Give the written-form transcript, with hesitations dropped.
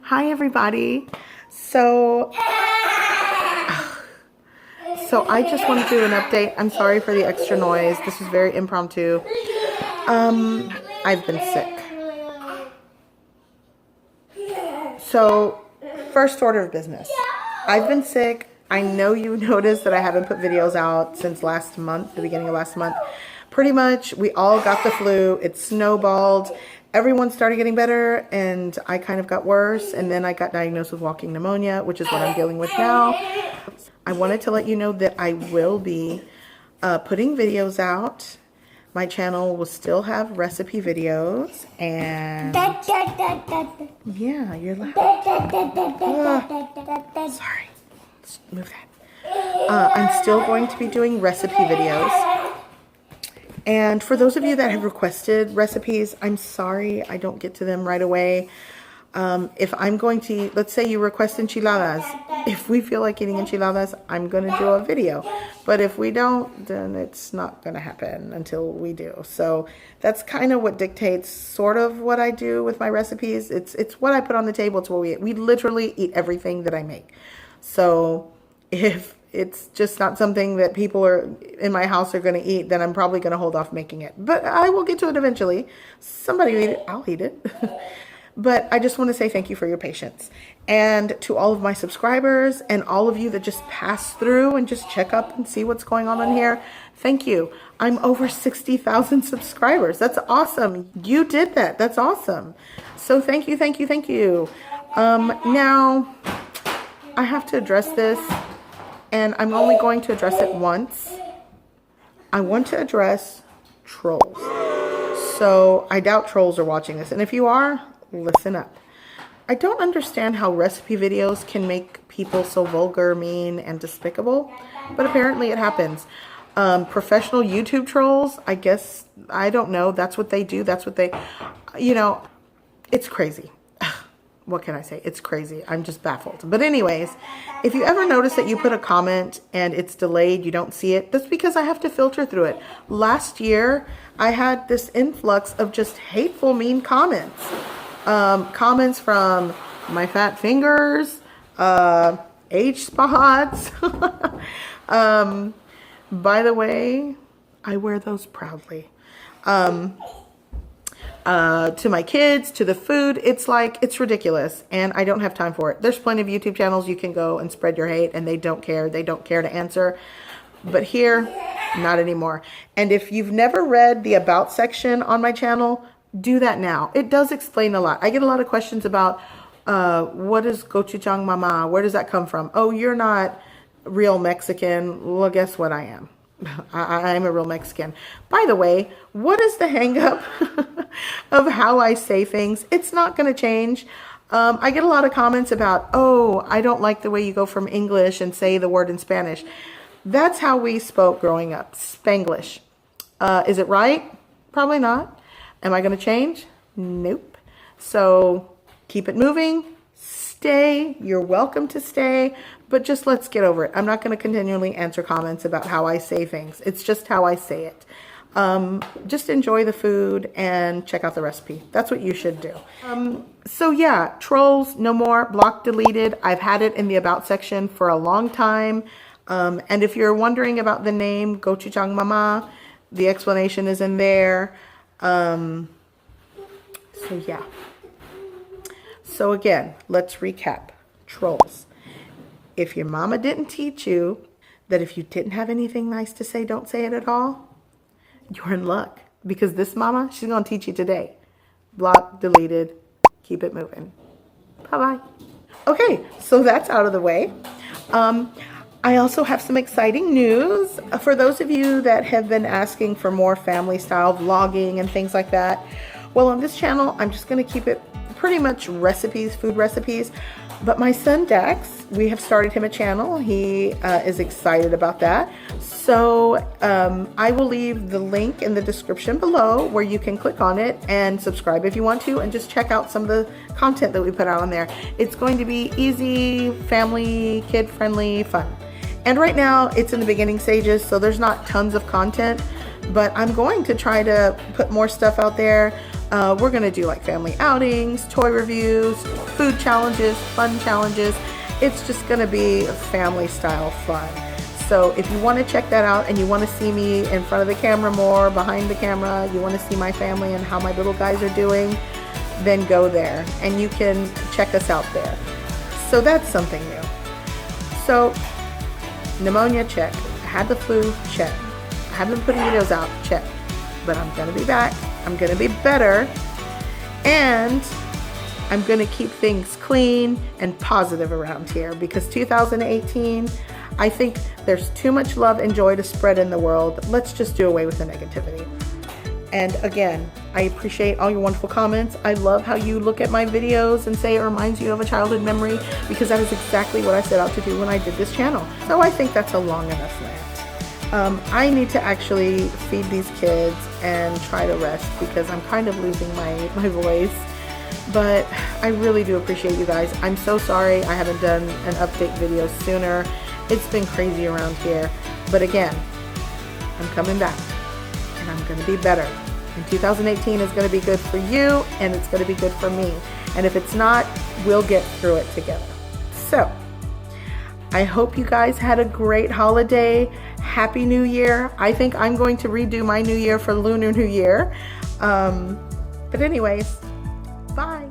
Hi everybody. So I just want to do an update. I'm sorry for the extra noise. This is very impromptu. I've been sick. So first order of business. I've been sick. I know you noticed that I haven't put videos out since last month, the beginning of last month. Pretty much we all got the flu. It snowballed. Everyone started getting better and I kind of got worse, and then I got diagnosed with walking pneumonia, which is what I'm dealing with now. I wanted to let you know that I will be putting videos out. My channel will still have recipe videos, and yeah, you're loud. Sorry, let's move that. I'm still going to be doing recipe videos. And for those of you that have requested recipes, I'm sorry I don't get to them right away. If I'm going to, let's say you request enchiladas. If we feel like eating enchiladas, I'm going to do a video. But if we don't, then it's not going to happen until we do. So that's kind of what dictates sort of what I do with my recipes. It's what I put on the table. It's what we eat. We literally eat everything that I make. So if it's just not something that people are in my house are going to eat, then I'm probably going to hold off making it. But I will get to it eventually. Somebody will eat it. I'll eat it. But I just want to say thank you for your patience. And to all of my subscribers and all of you that just pass through and just check up and see what's going on in here, thank you. I'm over 60,000 subscribers. That's awesome. You did that. That's awesome. So thank you, thank you, thank you. Now, I have to address this, and I'm only going to address it once. I want to address trolls. So I doubt trolls are watching this. And if you are, listen up. I don't understand how recipe videos can make people so vulgar, mean, and despicable, but apparently it happens. Professional YouTube trolls, I guess, I don't know. That's what they do. That's what they, you know, it's crazy. What can I say? It's crazy. I'm just baffled. But anyways, if you ever notice that you put a comment and it's delayed, you don't see it, that's because I have to filter through it. Last year, I had this influx of just hateful, mean comments. Comments from my fat fingers, age spots. By the way, I wear those proudly. To my kids, to the food, it's like, it's ridiculous, and I don't have time for it. There's plenty of YouTube channels you can go and spread your hate, and they don't care to answer. But here, not anymore. And if you've never read the About section on my channel, do that now. It does explain a lot. I get a lot of questions about what is gochujang mama? Where does that come from? Oh, you're not real Mexican. Well, guess what I am? I'm a real Mexican. By the way, what is the hang up of how I say things? It's not going to change. I get a lot of comments about, oh, I don't like the way you go from English and say the word in Spanish. That's how we spoke growing up, Spanglish. Is it right? Probably not. Am I going to change? Nope. So keep it moving. Stay. You're welcome to stay. But just let's get over it. I'm not going to continually answer comments about how I say things. It's just how I say it. Just enjoy the food and check out the recipe. That's what you should do. So yeah, trolls, no more. Blocked, deleted. I've had it in the About section for a long time. And if you're wondering about the name Gochujang Mama, the explanation is in there. So yeah. So again, let's recap. Trolls. If your mama didn't teach you that if you didn't have anything nice to say, don't say it at all, you're in luck. Because this mama, she's going to teach you today. Block, deleted, keep it moving. Bye-bye. Okay, so that's out of the way. I also have some exciting news. For those of you that have been asking for more family style vlogging and things like that, well, on this channel, I'm just going to keep it pretty much recipes, food recipes. But my son Dax, we have started him a channel. He is excited about that. So I will leave the link in the description below where you can click on it and subscribe if you want to, and just check out some of the content that we put out on there. It's going to be easy, family, kid-friendly, fun. And right now it's in the beginning stages, so there's not tons of content, but I'm going to try to put more stuff out there. We're gonna do like family outings, toy reviews, food challenges, fun challenges. It's just gonna be family style fun. So if you want to check that out and you want to see me in front of the camera more, behind the camera, you want to see my family and how my little guys are doing, then go there and you can check us out there. So that's something new. So pneumonia, check. I had the flu, check. I haven't been putting videos out, check. But I'm gonna be back. I'm gonna be better. And I'm gonna keep things clean and positive around here, because 2018, I think there's too much love and joy to spread in the world. Let's just do away with the negativity. And again, I appreciate all your wonderful comments. I love how you look at my videos and say it reminds you of a childhood memory, because that is exactly what I set out to do when I did this channel. So I think that's a long enough rant. I need to actually feed these kids and try to rest, because I'm kind of losing my voice. But I really do appreciate you guys. I'm so sorry I haven't done an update video sooner. It's been crazy around here. But again, I'm coming back and I'm going to be better. And 2018 is going to be good for you, and it's going to be good for me. And if it's not, we'll get through it together. So I hope you guys had a great holiday. Happy New Year. I think I'm going to redo my New Year for Lunar New Year. But anyways, bye.